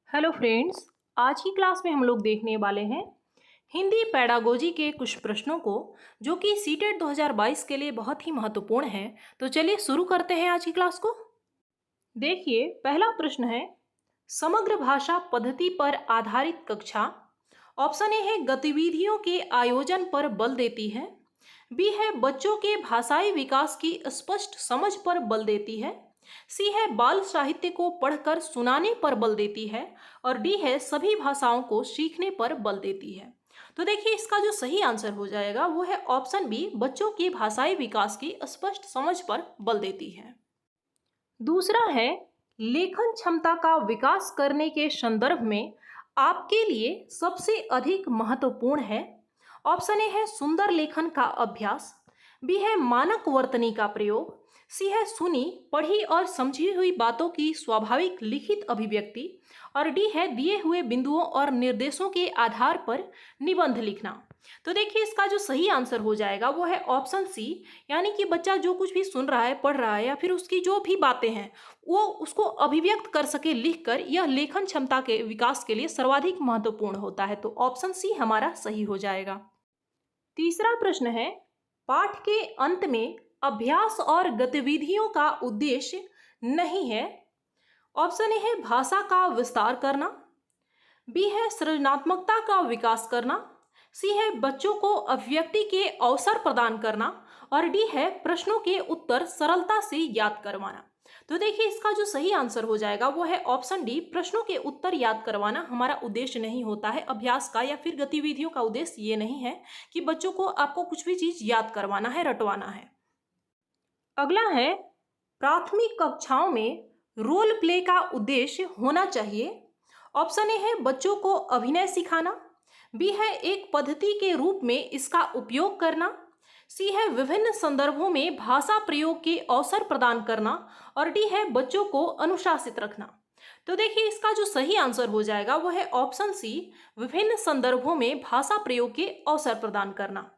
Hello friends. आज की class में हम लोग देखने वाले हैं हिंदी पेडागोजी के कुछ प्रश्नों को, जो कि सीटेट 2022 के लिए बहुत ही महत्वपूर्ण है। तो चलिए शुरू करते हैं आज की क्लास को। देखिए, पहला प्रश्न है, समग्र भाषा पद्धति पर आधारित कक्षा। ऑप्शन ए है गतिविधियों के आयोजन पर बल देती है, बी है बच्चों के भाषाई विकास की स्पष्ट समझ पर बल देती है, सी है बाल साहित्य को पढ़कर सुनाने पर बल देती है, और डी है सभी भाषाओं को सीखने पर बल देती है। तो देखिए, इसका जो सही आंसर हो जाएगा वो है ऑप्शन बी, बच्चों के भाषाई विकास की स्पष्ट समझ पर बल देती है। दूसरा है, लेखन क्षमता का विकास करने के संदर्भ में आपके लिए सबसे अधिक महत्वपूर्ण है। ऑप्शन ए है सुंदर लेखन का अभ्यास, बी है मानक वर्तनी का प्रयोग, सी है सुनी पढ़ी और समझी हुई बातों की स्वाभाविक लिखित अभिव्यक्ति, और डी है दिए हुए बिंदुओं और निर्देशों के आधार पर निबंध लिखना। तो देखिए, इसका जो सही आंसर हो जाएगा वो है ऑप्शन सी, यानी कि बच्चा जो कुछ भी सुन रहा है, पढ़ रहा है, या फिर उसकी जो भी बातें हैं वो उसको अभिव्यक्त कर सके लिखकर, यह लेखन क्षमता के विकास के लिए सर्वाधिक महत्वपूर्ण होता है। तो ऑप्शन सी हमारा सही हो जाएगा। तीसरा प्रश्न है, पाठ के अंत में अभ्यास और गतिविधियों का उद्देश्य नहीं है। ऑप्शन ए है भाषा का विस्तार करना, बी है सृजनात्मकता का विकास करना, सी है बच्चों को अभिव्यक्ति के अवसर प्रदान करना, और डी है प्रश्नों के उत्तर सरलता से याद करवाना। तो देखिए, इसका जो सही आंसर हो जाएगा वो है ऑप्शन डी, प्रश्नों के उत्तर याद करवाना हमारा उद्देश्य नहीं होता है अभ्यास का, या फिर गतिविधियों का उद्देश्य ये नहीं है कि बच्चों को आपको कुछ भी चीज याद करवाना है, रटवाना है। अगला है, प्राथमिक कक्षाओं में रोल प्ले का उद्देश्य होना चाहिए। ऑप्शन ए है बच्चों को अभिनय सिखाना, बी है एक पद्धति के रूप में इसका उपयोग करना, सी है विभिन्न संदर्भों में भाषा प्रयोग के अवसर प्रदान करना, और डी है बच्चों को अनुशासित रखना। तो देखिए, इसका जो सही आंसर हो जाएगा वो है ऑप्शन सी, विभिन्न संदर्भों में भाषा प्रयोग के अवसर प्रदान करना।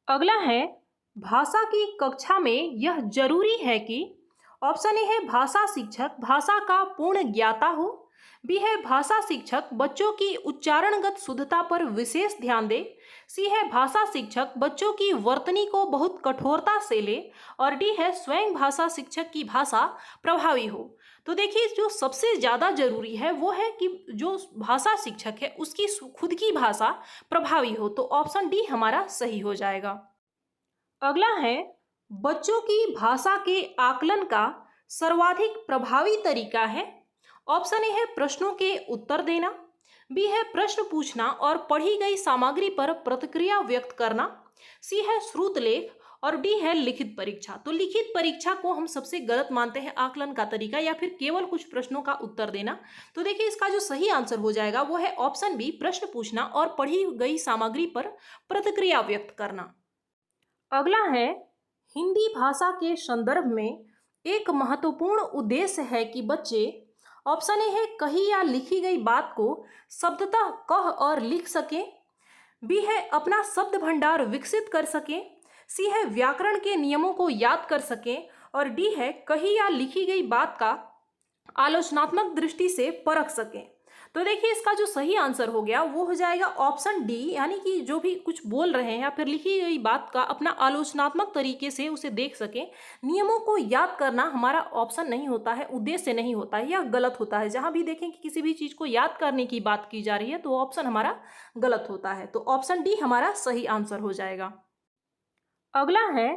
अगला है, भाषा की कक्षा में यह जरूरी है कि। ऑप्शन ए है भाषा शिक्षक भाषा का पूर्ण ज्ञाता हो, बी है भाषा शिक्षक बच्चों की उच्चारणगत शुद्धता पर विशेष ध्यान दे, सी है भाषा शिक्षक बच्चों की वर्तनी को बहुत कठोरता से ले, और डी है स्वयं भाषा शिक्षक की भाषा प्रभावी हो। तो देखिए, जो सबसे ज़्यादा जरूरी है वो है कि जो भाषा शिक्षक है उसकी खुद की भाषा प्रभावी हो। तो ऑप्शन डी हमारा सही हो जाएगा। अगला है, बच्चों की भाषा के आकलन का सर्वाधिक प्रभावी तरीका है। ऑप्शन ए है प्रश्नों के उत्तर देना, बी है प्रश्न पूछना और पढ़ी गई सामग्री पर प्रतिक्रिया व्यक्त करना, सी है श्रुत लेख, और डी है लिखित परीक्षा। तो लिखित परीक्षा को हम सबसे गलत मानते हैं आकलन का तरीका, या फिर केवल कुछ प्रश्नों का उत्तर देना। तो देखिए, इसका जो सही आंसर हो जाएगा वो है ऑप्शन बी, प्रश्न पूछना और पढ़ी गई सामग्री पर प्रतिक्रिया व्यक्त करना। अगला है, हिंदी भाषा के संदर्भ में एक महत्वपूर्ण उद्देश्य है कि बच्चे। ऑप्शन ए है कही या लिखी गई बात को शब्दतः कह और लिख सकें, बी है अपना शब्द भंडार विकसित कर सकें, सी है व्याकरण के नियमों को याद कर सकें, और डी है कही या लिखी गई बात का आलोचनात्मक दृष्टि से परख सकें। तो देखिए, इसका जो सही आंसर हो गया वो हो जाएगा ऑप्शन डी, यानी कि जो भी कुछ बोल रहे हैं या फिर लिखी गई बात का अपना आलोचनात्मक तरीके से उसे देख सकें। नियमों को याद करना हमारा ऑप्शन नहीं होता है, उद्देश्य नहीं होता है, यह गलत होता है। जहां भी देखें कि किसी भी चीज को याद करने की बात की जा रही है तो ऑप्शन हमारा गलत होता है। तो ऑप्शन डी हमारा सही आंसर हो जाएगा। अगला है,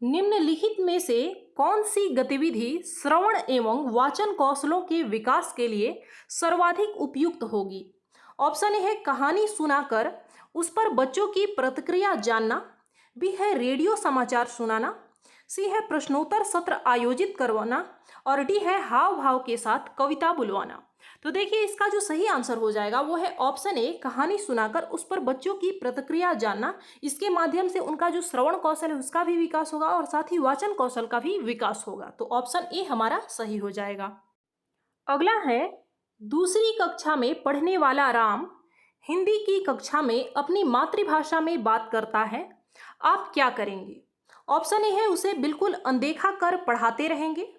निम्नलिखित में से कौन सी गतिविधि श्रवण एवं वाचन कौशलों के विकास के लिए सर्वाधिक उपयुक्त होगी। ऑप्शन ए है कहानी सुनाकर उस पर बच्चों की प्रतिक्रिया जानना, बी है रेडियो समाचार सुनाना, सी है प्रश्नोत्तर सत्र आयोजित करवाना, और डी है हाव भाव के साथ कविता बुलवाना। तो देखिए, इसका जो सही आंसर हो जाएगा वो है ऑप्शन ए, कहानी सुनाकर उस पर बच्चों की प्रतिक्रिया जानना। इसके माध्यम से उनका जो श्रवण कौशल है उसका भी विकास होगा और साथ ही वाचन कौशल का भी विकास होगा। तो ऑप्शन ए हमारा सही हो जाएगा। अगला है, दूसरी कक्षा में पढ़ने वाला राम हिंदी की कक्षा में अपनी मातृभाषा में बात करता है, आप क्या करेंगे। ऑप्शन ए है उसे बिल्कुल अनदेखा कर पढ़ाते रहेंगे,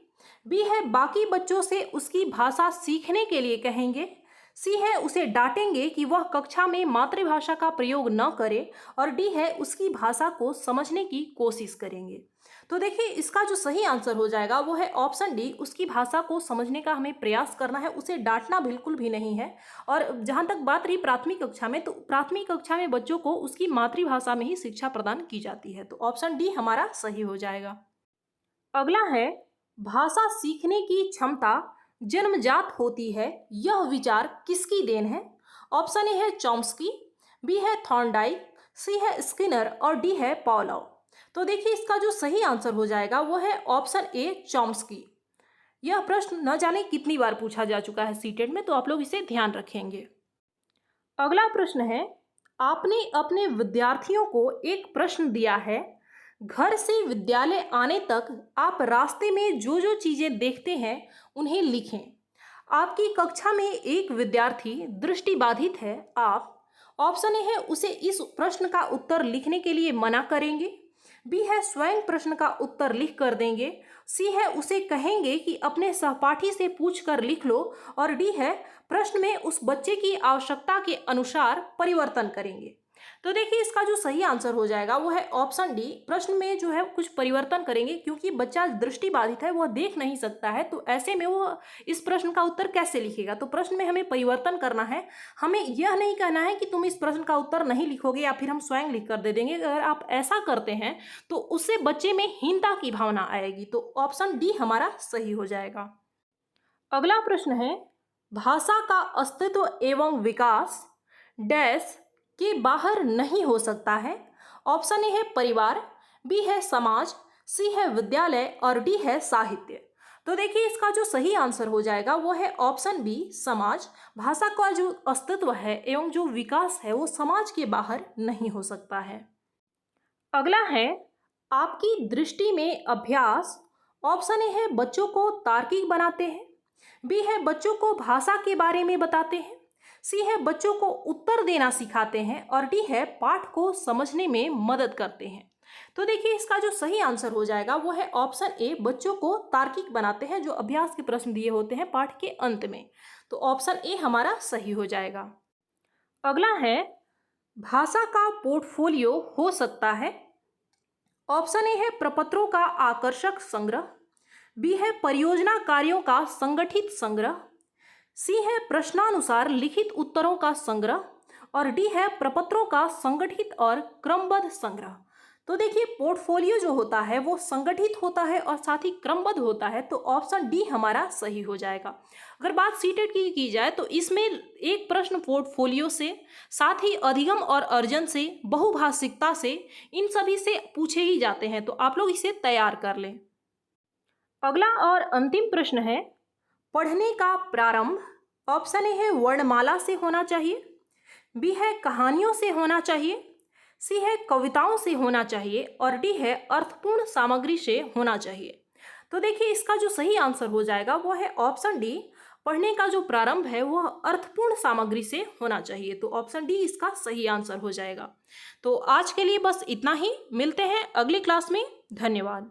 बी है बाकी बच्चों से उसकी भाषा सीखने के लिए कहेंगे। सी है उसे डांटेंगे कि वह कक्षा में मातृभाषा का प्रयोग न करे। और डी है उसकी भाषा को समझने की कोशिश करेंगे। तो देखिए इसका जो सही आंसर हो जाएगा वो है ऑप्शन डी, उसकी भाषा को समझने का हमें प्रयास करना है, उसे डांटना बिल्कुल भी नहीं है। और जहाँ तक बात रही प्राथमिक कक्षा में, तो प्राथमिक कक्षा में बच्चों को उसकी मातृभाषा में ही शिक्षा प्रदान की जाती है। तो ऑप्शन डी हमारा सही हो जाएगा। अगला है, भाषा सीखने की क्षमता जन्मजात होती है, यह विचार किसकी देन है? ऑप्शन ए है चॉम्स्की, बी है थॉर्नडाइक, सी है स्किनर और डी है पॉलोव। तो देखिए इसका जो सही आंसर हो जाएगा वो है ऑप्शन ए चॉम्स्की। यह प्रश्न न जाने कितनी बार पूछा जा चुका है सीटेट में, तो आप लोग इसे ध्यान रखेंगे। अगला प्रश्न है, आपने अपने विद्यार्थियों को एक प्रश्न दिया है, घर से विद्यालय आने तक आप रास्ते में जो जो चीजें देखते हैं उन्हें लिखें। आपकी कक्षा में एक विद्यार्थी दृष्टिबाधित है, आप ऑप्शन ए है उसे इस प्रश्न का उत्तर लिखने के लिए मना करेंगे, बी है स्वयं प्रश्न का उत्तर लिख कर देंगे, सी है उसे कहेंगे कि अपने सहपाठी से पूछ कर लिख लो और डी है प्रश्न में उस बच्चे की आवश्यकता के अनुसार परिवर्तन करेंगे। तो देखिए इसका जो सही आंसर हो जाएगा वो है ऑप्शन डी, प्रश्न में जो है कुछ परिवर्तन करेंगे, क्योंकि बच्चा दृष्टिबाधित है, वह देख नहीं सकता है, तो ऐसे में वो इस प्रश्न का उत्तर कैसे लिखेगा? तो प्रश्न में हमें परिवर्तन करना है, हमें यह नहीं कहना है कि तुम इस प्रश्न का उत्तर नहीं लिखोगे या फिर हम स्वयं लिख कर दे देंगे। अगर आप ऐसा करते हैं तो उससे बच्चे में हीनता की भावना आएगी। तो ऑप्शन डी हमारा सही हो जाएगा। अगला प्रश्न है, भाषा का अस्तित्व एवं विकास डैश के बाहर नहीं हो सकता है। ऑप्शन ए है परिवार, बी है समाज, सी है विद्यालय और डी है साहित्य। तो देखिए इसका जो सही आंसर हो जाएगा वो है ऑप्शन बी समाज। भाषा का जो अस्तित्व है एवं जो विकास है वो समाज के बाहर नहीं हो सकता है। अगला है, आपकी दृष्टि में अभ्यास, ऑप्शन ए है बच्चों को तार्किक बनाते हैं, बी है बच्चों को भाषा के बारे में बताते हैं, सी है बच्चों को उत्तर देना सिखाते हैं और डी है पाठ को समझने में मदद करते हैं। तो देखिए इसका जो सही आंसर हो जाएगा वो है ऑप्शन ए, बच्चों को तार्किक बनाते हैं, जो अभ्यास के प्रश्न दिए होते हैं पाठ के अंत में। तो ऑप्शन ए हमारा सही हो जाएगा। अगला है, भाषा का पोर्टफोलियो हो सकता है। ऑप्शन ए है प्रपत्रों का आकर्षक संग्रह, बी है परियोजना कार्यों का संगठित संग्रह, सी है प्रश्नानुसार लिखित उत्तरों का संग्रह और डी है प्रपत्रों का संगठित और क्रमबद्ध संग्रह। तो देखिए पोर्टफोलियो जो होता है वो संगठित होता है और साथ ही क्रमबद्ध होता है, तो ऑप्शन डी हमारा सही हो जाएगा। अगर बात सीटेट की जाए तो इसमें एक प्रश्न पोर्टफोलियो से, साथ ही अधिगम और अर्जन से, बहुभाषिकता से, इन सभी से पूछे ही जाते हैं, तो आप लोग इसे तैयार कर लें। अगला और अंतिम प्रश्न है, पढ़ने का प्रारंभ, ऑप्शन ए है वर्णमाला से होना चाहिए, बी है कहानियों से होना चाहिए, सी है कविताओं से होना चाहिए और डी है अर्थपूर्ण सामग्री से होना चाहिए। तो देखिए इसका जो सही आंसर हो जाएगा वो है ऑप्शन डी, पढ़ने का जो प्रारंभ है वह अर्थपूर्ण सामग्री से होना चाहिए। तो ऑप्शन डी इसका सही आंसर हो जाएगा। तो आज के लिए बस इतना ही, मिलते हैं अगली क्लास में। धन्यवाद।